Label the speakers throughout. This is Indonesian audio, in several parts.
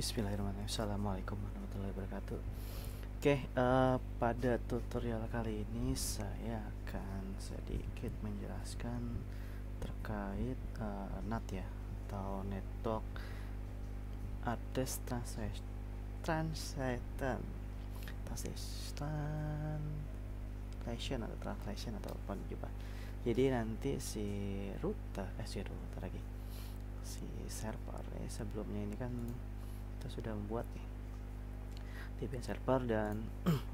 Speaker 1: Bismillahirrahmanirrahim. Assalamualaikum warahmatullahi wabarakatuh. Oke, pada tutorial kali ini saya akan sedikit menjelaskan terkait NAT ya, atau Network Address Translation atau apa juga. Jadi nanti si server sebelumnya ini kan kita sudah membuat nih Debian server dan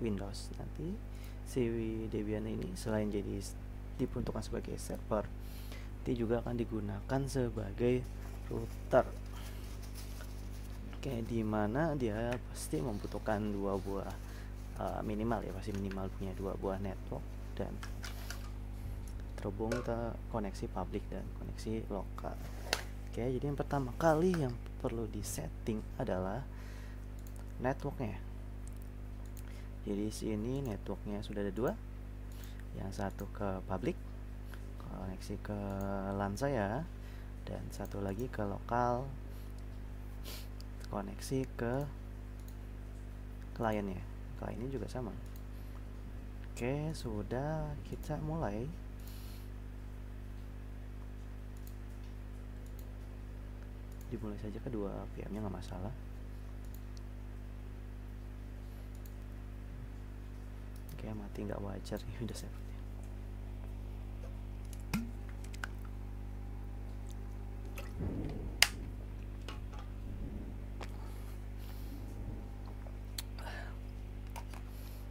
Speaker 1: Windows. Nanti si Debian ini selain jadi diperuntukkan sebagai server, nanti juga akan digunakan sebagai router. Kayak dimana dia pasti membutuhkan dua buah minimal ya, pasti minimal punya dua buah network dan terhubung ke koneksi publik dan koneksi lokal. Oke, jadi yang pertama kali yang perlu disetting adalah networknya. Jadi di sini networknya sudah ada dua, yang satu ke publik, koneksi ke LAN saya, dan satu lagi ke lokal, koneksi ke kliennya. Kliennya juga sama. Oke, sudah, kita mulai. Dimulai saja kedua VM-nya, nggak masalah. Oke, mati nggak wajar nih Windows servernya.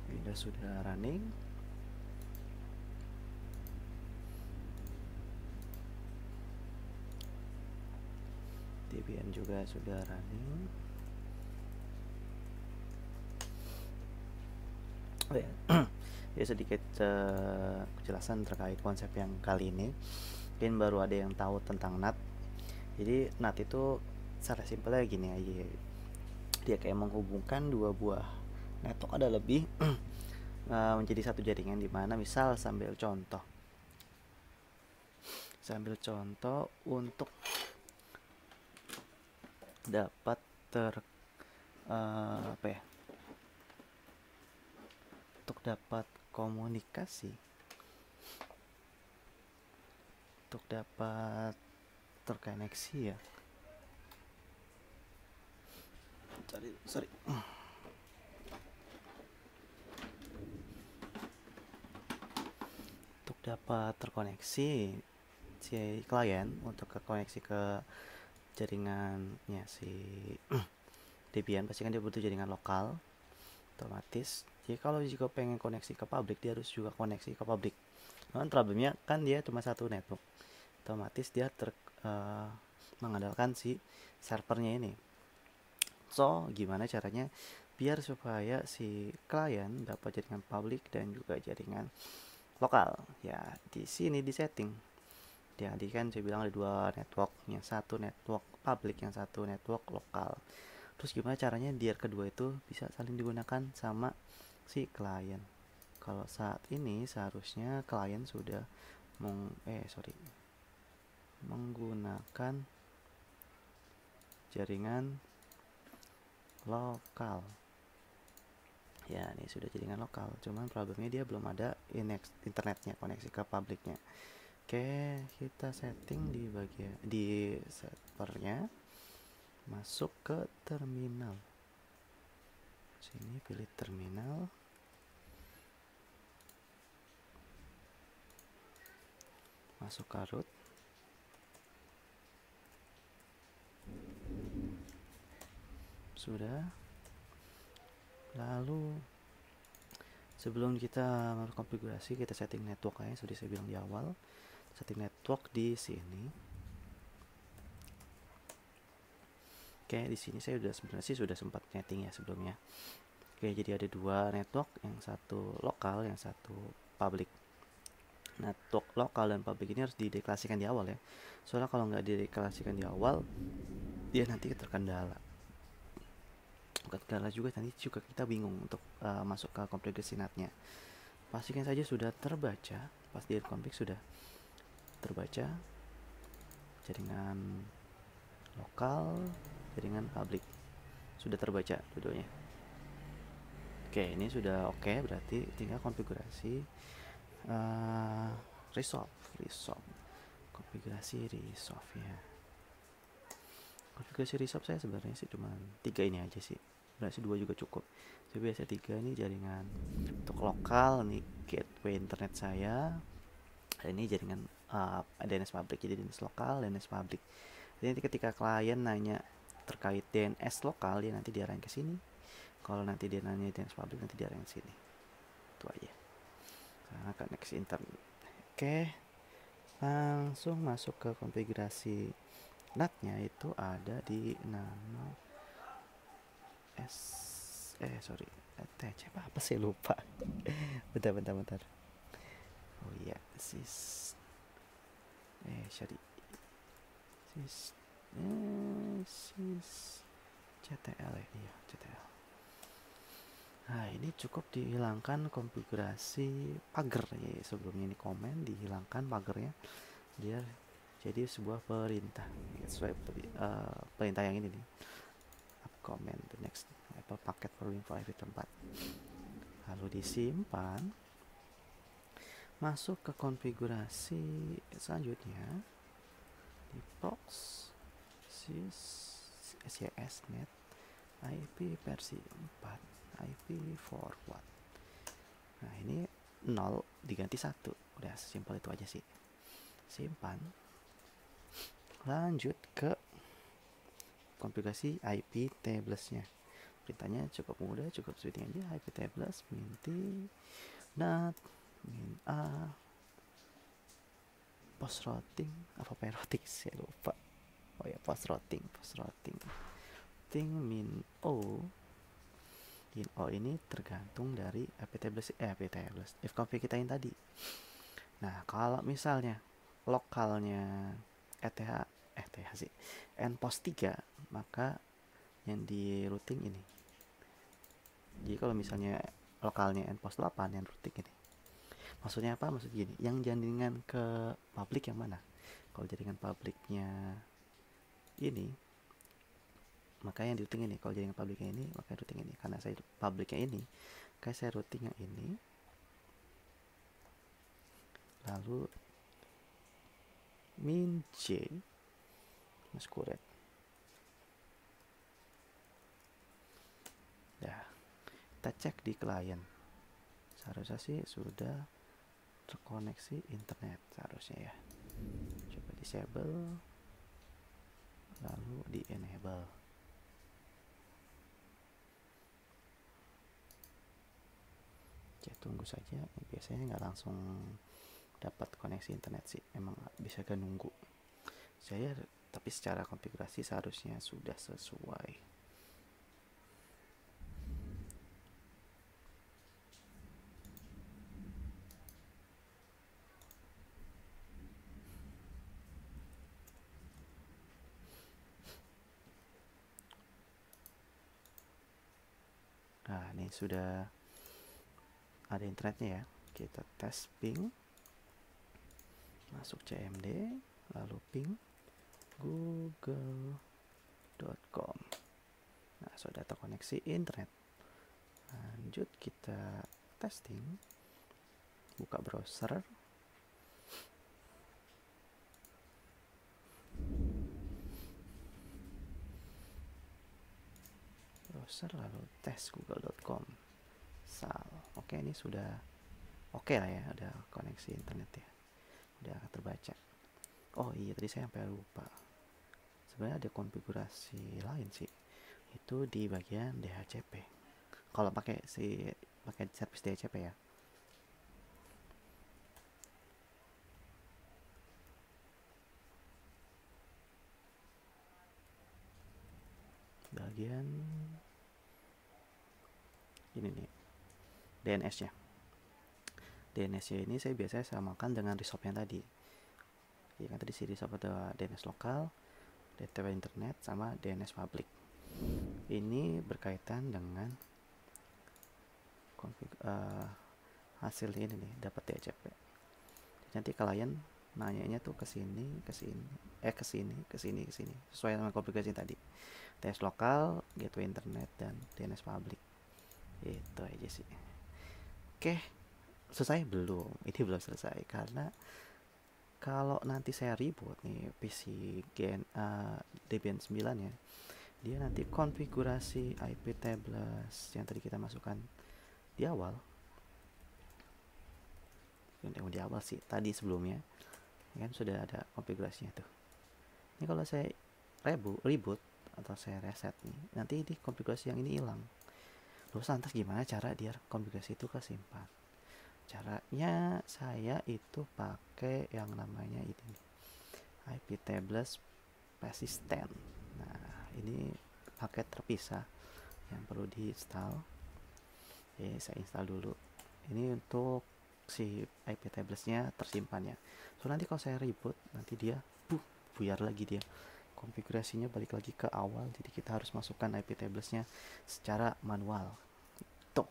Speaker 1: Windows sudah running. Debian juga sudah running. Oh ya, ya sedikit kejelasan terkait konsep yang kali ini. Mungkin baru ada yang tahu tentang NAT. Jadi NAT itu secara simpelnya gini aja. Dia kayak menghubungkan dua buah network ada lebih menjadi satu jaringan, dimana misal sambil contoh untuk dapat untuk dapat komunikasi, untuk dapat terkoneksi ya. Sorry. Untuk dapat terkoneksi si klien untuk koneksi ke jaringannya si Debian, pasti kan dia butuh jaringan lokal otomatis. Jadi kalau jika pengen koneksi ke publik, dia harus juga koneksi ke publik. Namun problemnya kan dia cuma satu network, otomatis dia mengandalkan si servernya ini. So gimana caranya biar supaya si klien dapat jaringan publik dan juga jaringan lokal? Ya di sini di setting. Jadi kan saya bilang ada dua network, yang satu network publik, yang satu network lokal. Terus gimana caranya biar kedua itu bisa saling digunakan sama si klien? Kalau saat ini seharusnya klien sudah menggunakan jaringan lokal. Ya, ini sudah jaringan lokal. Cuman problemnya dia belum ada internetnya, koneksi ke publiknya. Oke, kita setting di bagian di servernya, masuk ke terminal. Sini pilih terminal, masuk ke root. Sudah. Lalu sebelum kita konfigurasi, kita setting network aja. Sudah saya bilang di awal, setting network di sini. Oke, di sini saya sudah sempat setting ya sebelumnya. Oke, jadi ada dua network, yang satu lokal, yang satu public. Network lokal dan public ini harus dideklarasikan di awal ya. Soalnya kalau nggak dideklarasikan di awal, dia nanti terkendala. Bukan kendala juga, nanti juga kita bingung untuk masuk ke konfigurasi NAT-nya. Pastikan saja sudah terbaca, pas di config sudah terbaca jaringan lokal, jaringan publik. sudah terbaca dua-duanya. Oke, ini sudah oke, berarti tinggal konfigurasi resolve konfigurasi resolve ya. Konfigurasi resolve saya sebenarnya sih cuma 3 ini aja sih, berarti 2 juga cukup. Saya biasa 3 ini jaringan untuk lokal nih, gateway internet saya. Ini jaringan DNS public, jadi DNS lokal, DNS public. Jadi ketika klien nanya terkait DNS lokal, dia nanti diarahin ke sini. Kalau nanti dia nanya DNS public, nanti diarahin ke sini. Itu aja. Nah, connect internet. Oke, langsung masuk ke konfigurasi NAT-nya. Itu ada di nama TC apa sih, lupa. bentar. Oh iya, sis CTL ya, iya CTL. Nah, ini cukup dihilangkan konfigurasi pagar ya. Sebelumnya ini komen, dihilangkan pagarnya, dia jadi sebuah perintah sesuai perintah yang ini nih, comment the next Apple packet for Win5 tempat. Lalu disimpan, masuk ke konfigurasi selanjutnya di prox SYSnet IP versi 4 IP forward. Nah, ini 0 diganti 1, udah simpel itu aja sih. Simpan, lanjut ke konfigurasi IP tablesnya. Perintahnya cukup mudah, cukup setting aja. IP tables minti NAT min A post routing apa routing saya lupa. Oh ya, post routing ting min O. Min O ini tergantung dari IP tables fconfig kita yang tadi. Nah, kalau misalnya lokalnya ETH sih npost 3, maka yang di routing ini. Jadi kalau misalnya lokalnya npost 8, yang routing ini. Maksudnya apa? Maksudnya gini, yang jaringan ke public yang mana? Kalau jaringan publiknya ini, maka yang di routing ini. Kalau jaringan publiknya ini, maka routing ini. Karena saya publiknya ini, kayak saya routing yang ini. Lalu min J maskuret. Nah, kita cek di klien. Seharusnya sih sudah terkoneksi internet seharusnya ya. Coba disable, lalu di enable. Ya, tunggu saja, biasanya nggak langsung dapat koneksi internet sih, emang bisa kan nunggu saya, tapi secara konfigurasi seharusnya sudah sesuai. Nah, ini sudah ada internetnya ya. Kita tes ping, masuk CMD, lalu ping google.com. Nah, sudah terkoneksi internet. Lanjut kita testing, buka browser, lalu tes google.com. Oke, ini sudah oke lah ya, ada koneksi internet ya, udah terbaca. Oh iya, tadi saya sampai lupa, sebenarnya ada konfigurasi lain sih, itu di bagian DHCP. Kalau pakai service DHCP ya, bagian ini nih, DNS-nya. DNS-nya ini saya biasanya samakan dengan resolve yang tadi. Ya kan, tadi si resolve ada DNS lokal, DTP internet, sama DNS public. Ini berkaitan dengan hasil ini nih, dapat DHCP. Nanti klien nanyanya tuh ke sini, ke sini, ke sini, ke sini, ke sini, sesuai dengan konfigurasi tadi. DNS lokal, gateway internet, dan DNS public. Itu aja sih. Oke, selesai belum? Ini belum selesai karena kalau nanti saya reboot nih PC Debian 9 ya, dia nanti konfigurasi IP tables yang tadi kita masukkan di awal, yang di awal sih tadi sebelumnya kan sudah ada konfigurasinya tuh. Ini kalau saya reboot atau saya reset nih, nanti di konfigurasi yang ini hilang. Terus lantas gimana cara dia konfigurasi itu kesimpan? Caranya saya itu pakai yang namanya ini, IP tables persistent. Nah, ini paket terpisah yang perlu di-install. Oke, saya install dulu. Ini untuk si IP tablesnya tersimpannya. So nanti kalau saya reboot, nanti dia buyar lagi dia. Konfigurasinya balik lagi ke awal, jadi kita harus masukkan IP tablesnya secara manual. Tuh,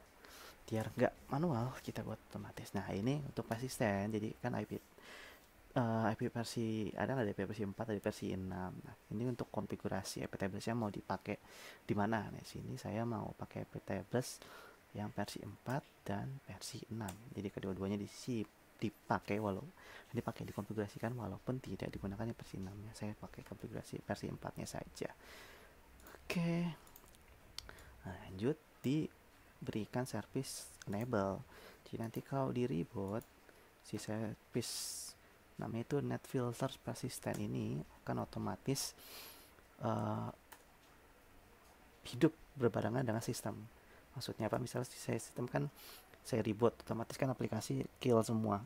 Speaker 1: biar nggak manual, kita buat otomatis. Nah, ini untuk persisten, jadi kan IP versi ada nggak, IP versi 4, ada versi 6. Nah, ini untuk konfigurasi IP tablesnya mau dipakai di mana. Nah, sini saya mau pakai IP tables yang versi 4 dan versi 6. Jadi kedua-duanya dipakai dikonfigurasikan walaupun tidak digunakan yang versi 6-nya. Saya pakai konfigurasi versi 4-nya saja. Oke. Nah, lanjut diberikan service enable. Jadi nanti kalau di reboot si service namanya itu net filter persistent ini akan otomatis hidup berbarengan dengan sistem. Maksudnya apa? Misalnya sistem kan saya reboot, otomatis kan aplikasi kill semua.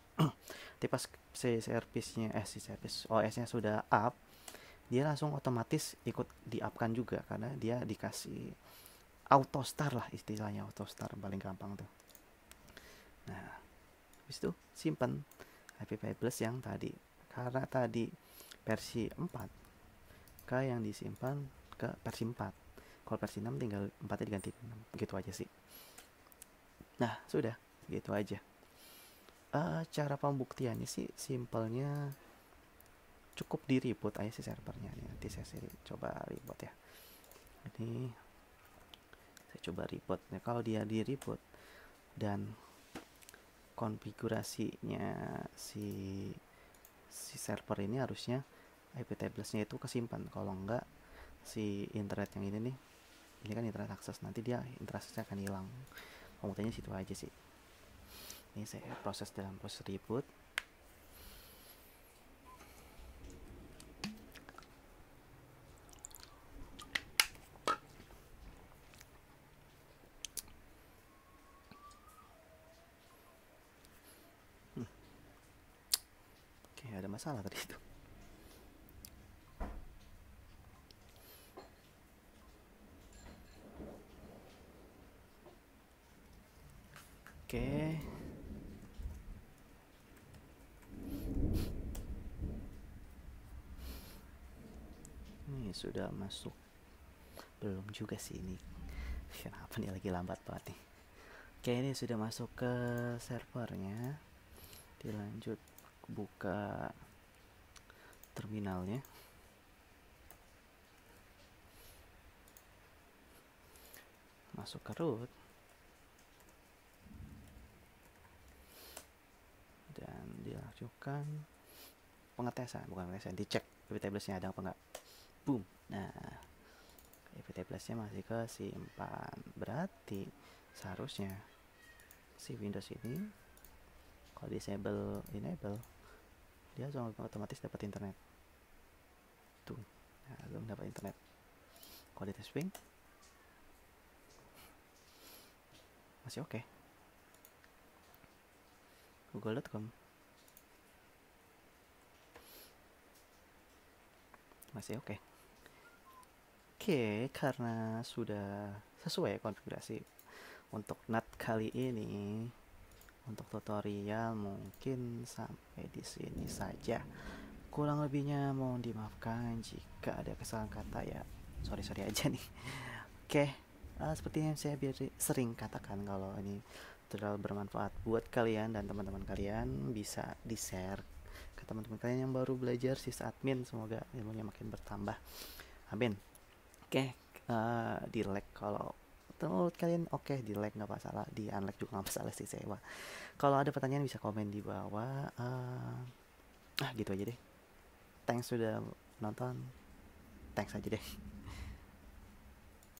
Speaker 1: Tapi pas si service OS-nya sudah up, dia langsung otomatis ikut di-up-kan juga karena dia dikasih auto start lah, istilahnya auto start paling gampang tuh. Nah, habis itu simpan IP tables yang tadi, karena tadi versi 4 yang disimpan ke versi 4. Kalau versi 6 tinggal 4-nya diganti 6, gitu aja sih. Nah, sudah gitu aja. Cara pembuktiannya sih simpelnya cukup di reboot aja sih servernya nih. Nanti saya coba reboot ya. Ini saya coba reboot. Nah, kalau dia di reboot dan konfigurasinya si server ini harusnya IP tablesnya itu kesimpan. Kalau enggak, si internet yang ini kan internet akses, nanti dia internet aksesnya akan hilang. Pembuktiannya situ aja sih. Ini saya proses dalam proses reboot. Oke, ada masalah tadi itu. Oke. Ini sudah masuk. Belum juga sih ini. Kenapa nih lagi lambat banget nih. Oke, ini sudah masuk ke servernya. Dilanjut buka terminalnya. Masuk ke root. Dan dilakukan pengetesan, bukan pengetesan, dicek IP tablesnya ada apa enggak. Boom. Nah, IP tablesnya masih kesimpan. Berarti seharusnya si Windows ini kalau disable enable dia langsung otomatis dapat internet tuh. Nah, belum dapat internet. Kalau di tes ping masih oke. Google.com masih oke. Oke, karena sudah sesuai konfigurasi untuk NAT kali ini, untuk tutorial mungkin sampai di sini saja. Kurang lebihnya mohon dimaafkan jika ada kesalahan kata ya. Sorry aja nih. Oke, seperti yang saya sering katakan, kalau ini tutorial bermanfaat buat kalian dan teman-teman kalian, bisa di-share ke teman-teman kalian yang baru belajar sysadmin, semoga ilmunya makin bertambah, amin. Oke, di like kalau menurut kalian oke, di like nggak masalah, di unlike juga nggak masalah sih saya. Kalau ada pertanyaan bisa komen di bawah. Gitu aja deh. Thanks sudah nonton. Thanks aja deh.